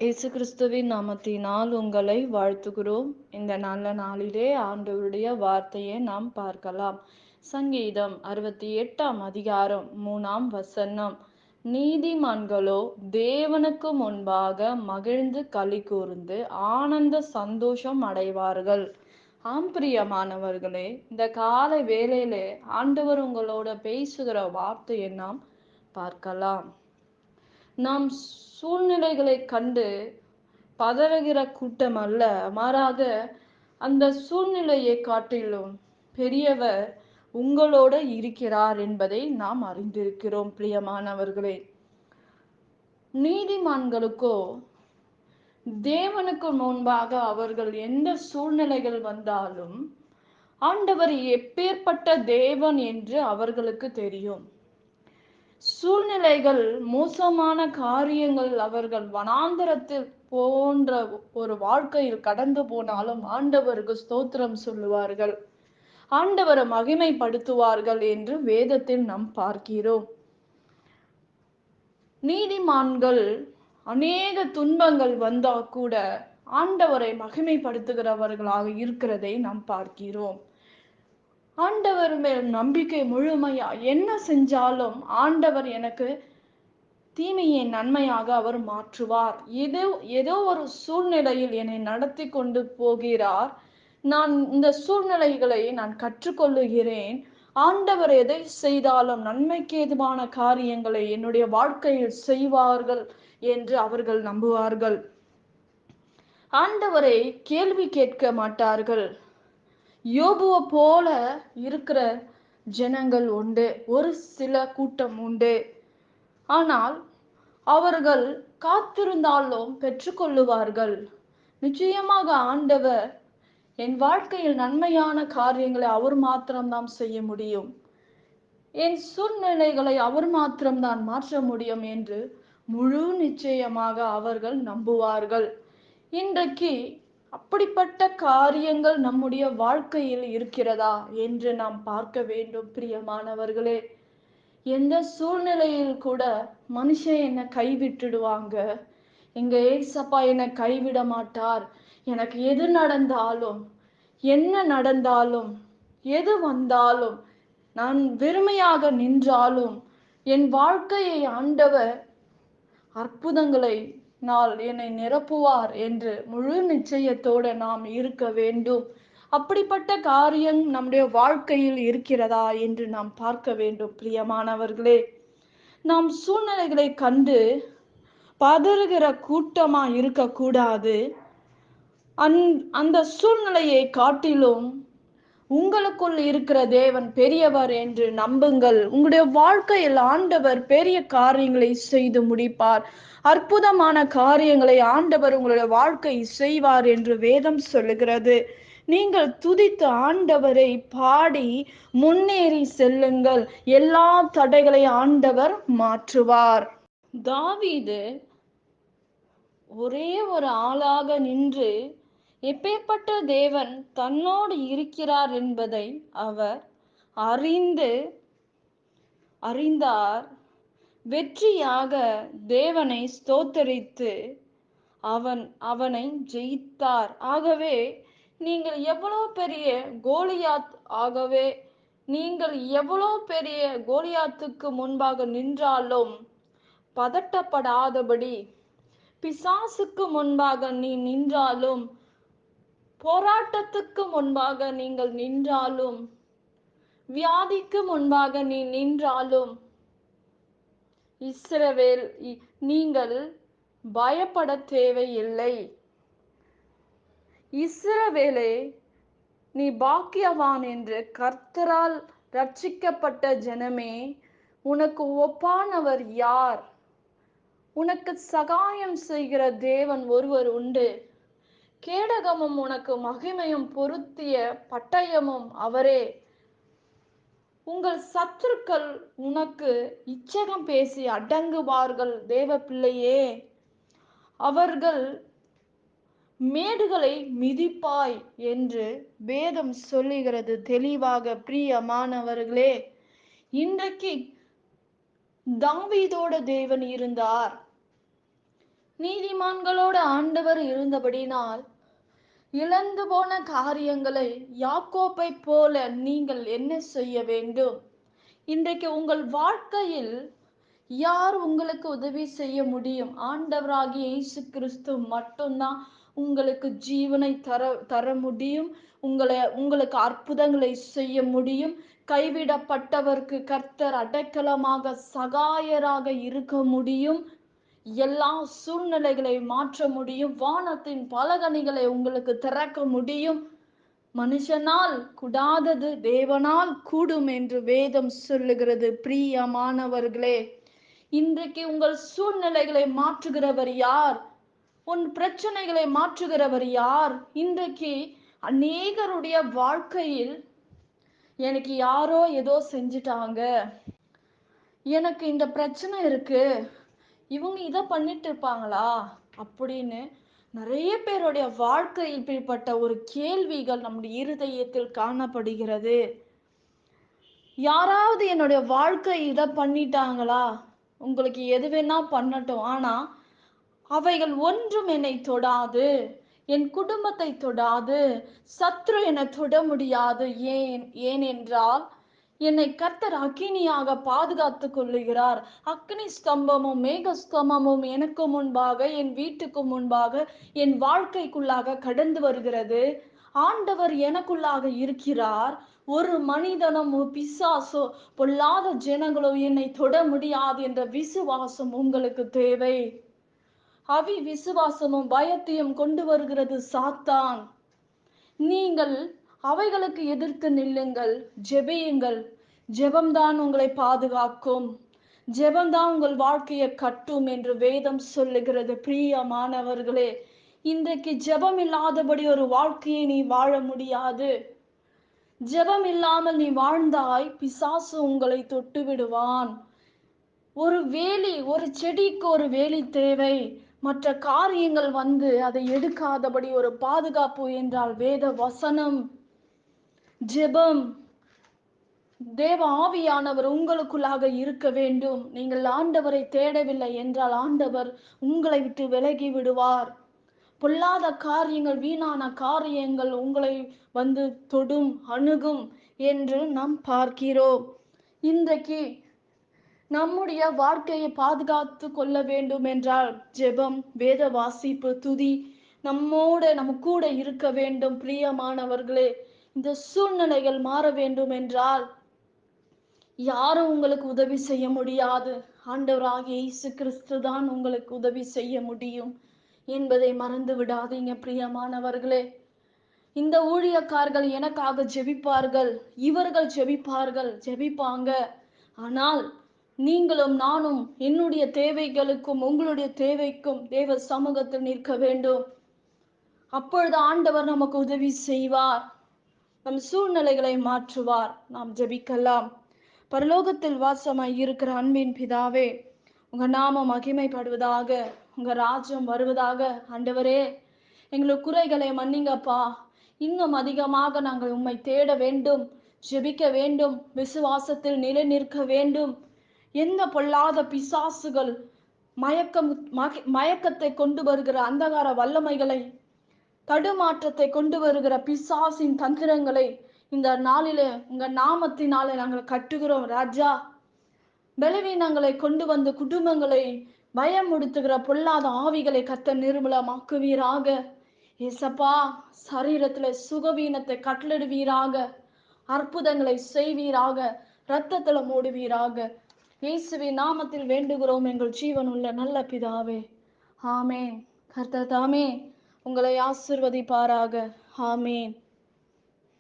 இயேசு கிறிஸ்துவின் நாமத்தினால் உங்களை வாழ்த்துகிறோம். இந்த நல்ல நாளிலே ஆண்டவருடைய வார்த்தையை நாம் பார்க்கலாம். சங்கீதம் 68ஆம் அதிகாரம் 3ஆம் வசனம். நீதிமான்களோ தேவனுக்கு முன்பாக மகிழ்ந்து களி கூர்ந்து ஆனந்த சந்தோஷம் அடைவார்கள். ஆம் பிரியமானவர்களே, இந்த காலை வேளையிலே ஆண்டவர் உங்களோட பேசுகிற வார்த்தையை நாம் பார்க்கலாம். நாம் சூழ்நிலைகளை கண்டு பதறுகிற கூட்டம் அல்ல, மாறாக அந்த சூழ்நிலையை காட்டிலும் பெரியவர் உங்களோட இருக்கிறார் என்பதை நாம் அறிந்திருக்கிறோம். பிரியமானவர்களே, நீதிமான்களுக்கோ தேவனுக்கு முன்பாக அவர்கள் எந்த சூழ்நிலைகள் வந்தாலும் ஆண்டவர் எப்பேற்பட்ட தேவன் என்று அவர்களுக்கு தெரியும். சூழ்நிலைகள், மோசமான காரியங்கள், அவர்கள் வனாந்தரத்தில் போன்ற ஒரு வாழ்க்கையில் கடந்து போனாலும் ஆண்டவருக்கு ஸ்தோத்திரம் சொல்லுவார்கள், ஆண்டவரை மகிமைப்படுத்துவார்கள் என்று வேதத்தில் நாம் பார்க்கிறோம். நீதிமான்கள் அநேக துன்பங்கள் வந்தா கூட ஆண்டவரை மகிமைப்படுத்துகிறவர்களாக இருக்கிறதை நாம் பார்க்கிறோம். ஆண்டவர் மேல் நம்பிக்கை முழுமையா என்ன செஞ்சாலும் ஆண்டவர் எனக்கு தீமையை நன்மையாக அவர் மாற்றுவார். ஏதோ ஒரு சூழ்நிலையில் என்னை நடத்தி கொண்டு போகிறார், நான் இந்த சூழ்நிலைகளை நான் கற்றுக்கொள்ளுகிறேன். ஆண்டவர் எதை செய்தாலும் நன்மைக்கு ஏதுவான காரியங்களை என்னுடைய வாழ்க்கையில் செய்வார்கள் என்று அவர்கள் நம்புவார்கள். ஆண்டவரை கேள்வி கேட்க மாட்டார்கள். யோபுவை போல இருக்கிற ஜனங்கள் உண்டு, ஒரு சில கூட்டம் உண்டு. ஆனால் அவர்கள் காத்திருந்தாலும் பெற்றுக்கொள்ளுவார்கள். நிச்சயமாக ஆண்டவர் என் வாழ்க்கையில் நன்மையான காரியங்களை அவர் மாத்திரம்தான் செய்ய முடியும், என் சூழ்நிலைகளை அவர் மாத்திரம்தான் மாற்ற முடியும் என்று முழு நிச்சயமாக அவர்கள் நம்புவார்கள். இன்றைக்கு அப்படிப்பட்ட காரியங்கள் நம்முடைய வாழ்க்கையில் இருக்கிறதா என்று நாம் பார்க்க வேண்டும். பிரியமானவர்களே, எந்த சூழ்நிலையில் கூட மனுஷன் என்னை கைவிட்டுடுவாங்க, எங்க ஏசப்பா என்னை கைவிட மாட்டார், எனக்கு எது நடந்தாலும் என்ன நடந்தாலும் எது வந்தாலும் நான் வெறுமையாக நின்றாலும் என் வாழ்க்கையை ஆண்டவர் அற்புதங்களை நாள் என்னை நிரப்புவார் என்று முழு நிச்சயத்தோடு நாம் இருக்க வேண்டும். அப்படிப்பட்ட காரியம் நம்முடைய வாழ்க்கையில் இருக்கிறதா என்று நாம் பார்க்க வேண்டும். பிரியமானவர்களே, நாம் சூழ்நிலைகளை கண்டு பதறுகிற கூட்டமா இருக்கக்கூடாது. அந்த சூழ்நிலையை காட்டிலும் உங்களுக்குள் இருக்கிற தேவன் பெரியவர் என்று நம்புங்கள். உங்களுடைய வாழ்க்கையில் ஆண்டவர் பெரிய காரியங்களை செய்து முடிப்பார். அற்புதமான காரியங்களை ஆண்டவர் உங்களுடைய வாழ்க்கை செய்வார் என்று வேதம் சொல்லுகிறது. நீங்கள் துதித்து ஆண்டவரை பாடி முன்னேறி செல்லுங்கள். எல்லா தடைகளை ஆண்டவர் மாற்றுவார். தாவீது ஒரே ஒரு ஆளாக நின்று எப்பேற்பட்ட தேவன் தன்னோடு இருக்கிறார் என்பதை அவர் அறிந்தார். வெற்றியாக தேவனை ஸ்தோத்தரித்து அவனை ஜெயித்தார். ஆகவே நீங்கள் எவ்வளவு பெரிய கோலியாத்துக்கு முன்பாக நின்றாலும் பதட்டப்படாதபடி, பிசாசுக்கு முன்பாக நீ நின்றாலும், போராட்டத்துக்கு முன்பாக நீங்கள் நின்றாலும், வியாதிக்கு முன்பாக நீ நின்றாலும், இஸ்ரவேல் நீங்கள் பயப்பட தேவையில்லை. இஸ்ரவேலே, நீ பாக்கியவான் என்று கர்த்தரால் ரட்சிக்கப்பட்ட ஜனமே, உனக்கு ஒப்பானவர் யார்? உனக்கு சகாயம் செய்கிற தேவன் ஒருவர் உண்டு. கேடகமும் உனக்கு மகிமையும் பொருத்திய பட்டயமும் அவரே. உங்கள் சத்துருக்கள் உனக்கு இச்சகம் பேசி அடங்குவார்கள். தேவ பிள்ளையே, அவர்கள் மேடுகளை மிதிப்பாய் என்று வேதம் சொல்லுகிறது தெளிவாக. பிரியமானவர்களே, இன்றைக்கு தாவீதோட தேவன் இருந்தார். நீதிமான்களோடு ஆண்டவர் இருந்தபடினால் இழந்து போன காரியங்களை யாக்கோப்பை போல நீங்கள் என்ன செய்ய வேண்டும்? இன்றைக்கு உங்கள் வாழ்க்கையில் யார் உங்களுக்கு உதவி செய்ய முடியும்? ஆண்டவராகிய இயேசு கிறிஸ்து மட்டும்தான் உங்களுக்கு ஜீவனை தர முடியும். உங்களுக்கு அற்புதங்களை செய்ய முடியும். கைவிடப்பட்டவருக்கு கர்த்தர் அடைக்கலமாக சகாயராக இருக்க முடியும். எல்லா சூழ்நிலைகளை மாற்ற முடியும். வானத்தின் பலகணிகளை உங்களுக்கு திறக்க முடியும். மனுஷனால் கூடாதது தேவனால் கூடும் என்று வேதம் சொல்லுகிறது. பிரியமானவர்களே, இன்றைக்கு உங்கள் சூழ்நிலைகளை மாற்றுகிறவர் யார்? உன் பிரச்சனைகளை மாற்றுகிறவர் யார்? இன்றைக்கு அநேகருடைய வாழ்க்கையில் எனக்கு யாரோ ஏதோ செஞ்சிட்டாங்க, எனக்கு இந்த பிரச்சனை இருக்கு, இவங்க இதை பண்ணிட்டு இருப்பாங்களா அப்படின்னு நிறைய பேருடைய வாழ்க்கையில் இப்படிப்பட்ட ஒரு கேள்விகள் நம்முடைய இருதயத்தில் காணப்படுகிறது. யாராவது என்னுடைய வாழ்க்கை இதை பண்ணிட்டாங்களா? உங்களுக்கு எது வேணா பண்ணட்டும், ஆனா அவைகள் ஒன்றும் என்னை தொடாது, என் குடும்பத்தை தொடாது, சத்ரு என்னை தொட முடியாது. ஏனென்றால் என்னை கர்த்தர் அக்கினியாக பாதுகாத்து கொள்ளுகிறார். அக்னி ஸ்தம்பமும் மேக ஸ்தம்பமும் எனக்கு முன்பாக, என் வீட்டுக்கு முன்பாக, என் வாழ்க்கைக்குள்ளாக கடந்து வருகிறது. ஆண்டவர் எனக்குள்ளாக இருக்கிறார். ஒரு மனிதனும் பிசாசோ பொல்லாத ஜனங்களோ என்னை தொட முடியாது என்ற விசுவாசம் உங்களுக்கு தேவை. விசுவாசமும் பயத்தையும் கொண்டு வருகிறது சாத்தான். நீங்கள் அவைகளுக்கு எதிர்த்து நில்லுங்கள், ஜெபியுங்கள். ஜெபம்தான் உங்களை பாதுகாக்கும், ஜெபம்தான் உங்கள் வாழ்க்கையை கட்டும் என்று வேதம் சொல்லுகிறது. பிரியமானவர்களே, இன்றைக்கு ஜெபம் இல்லாதபடி ஒரு வாழ்க்கையை நீ வாழ முடியாது. ஜெபம் இல்லாமல் நீ வாழ்ந்தாய், பிசாசு உங்களை தொட்டு விடுவான். ஒரு செடிக்கு ஒரு வேலி தேவை. மற்ற காரியங்கள் வந்து அதை எடுக்காதபடி ஒரு பாதுகாப்பு என்றால் வேத வசனம், ஜெபம். தேவ ஆவியானவர் உங்களுக்குள்ளாக இருக்க வேண்டும். நீங்கள் ஆண்டவரை தேடவில்லை என்றால் ஆண்டவர் உங்களை விட்டு விலகி விடுவார். பொல்லாத காரியங்கள், வீணான காரியங்கள் உங்களை வந்து தொடும், அணுகும் என்று நாம் பார்க்கிறோம். இன்றைக்கு நம்முடைய வாழ்க்கையை பாதுகாத்து கொள்ள வேண்டும் என்றால் ஜெபம், வேத வாசிப்பு, துதி நம்ம கூட இருக்க வேண்டும். பிரியமானவர்களே, இந்த சூழ்நிலைகள் மாற வேண்டும் என்றால் யாரும் உங்களுக்கு உதவி செய்ய முடியாது. ஆண்டவராகிய இயேசு கிறிஸ்து தான் உங்களுக்கு உதவி செய்ய முடியும் என்பதை மறந்து விடாதீங்க. பிரியமானவர்களே, இந்த ஊழியக்காரர்கள் எனக்காக ஜெபிப்பார்கள், இவர்கள் ஜெபிப்பாங்க. ஆனால் நீங்களும் நானும் என்னுடைய தேவைகளுக்கும் உங்களுடைய தேவைக்கும் தேவ சமூகத்தில் நிற்க வேண்டும். அப்பொழுது ஆண்டவர் நமக்கு உதவி செய்வார், நம் சூழ்நிலைகளை மாற்றுவார். நாம் ஜெபிக்கலாம். பரலோகத்தில் வாசமாய் இருக்கிற அன்பின் பிதாவே, உங்க நாமம் மகிமைப்படுவதாக, உங்க ராஜ்யம் வருவதாக. ஆண்டவரே, எங்களுக்கு குறைகளை மன்னிங்கப்பா. இன்னும் அதிகமாக நாங்கள் உம்மை தேட வேண்டும், ஜெபிக்க வேண்டும், விசுவாசத்தில் நிலை நிற்க வேண்டும். எந்த பொல்லாத பிசாசுகள் மயக்கத்தை கொண்டு வருகிற அந்தகார வல்லமைகளை, தடுமாற்றத்தை கொண்டு வருகிற பிசாசின் தந்திரங்களை இந்த நாளிலே உங்க நாமத்தினாலே நாங்கள் கட்டுகிறோம் ராஜா. பலவீனங்களை கொண்டு வந்து குடும்பங்களை பயமுடுத்துகிற பொல்லாத ஆவிகளை கர்த்தர் நிர்மூலமாக்குவீராக. ஏசப்பா, சரீரத்துல சுகவீனத்தை கட்டளிடுவீராக, அற்புதங்களை செய்வீராக, இரத்தத்துல மூடுவீராக. இயேசுவின் நாமத்தில் வேண்டுகிறோம் எங்கள் ஜீவனுள்ள நல்ல பிதாவே, ஆமேன். கர்த்தர் தாமே உங்களை ஆசீர்வதிப்பாராக. ஆமேன்.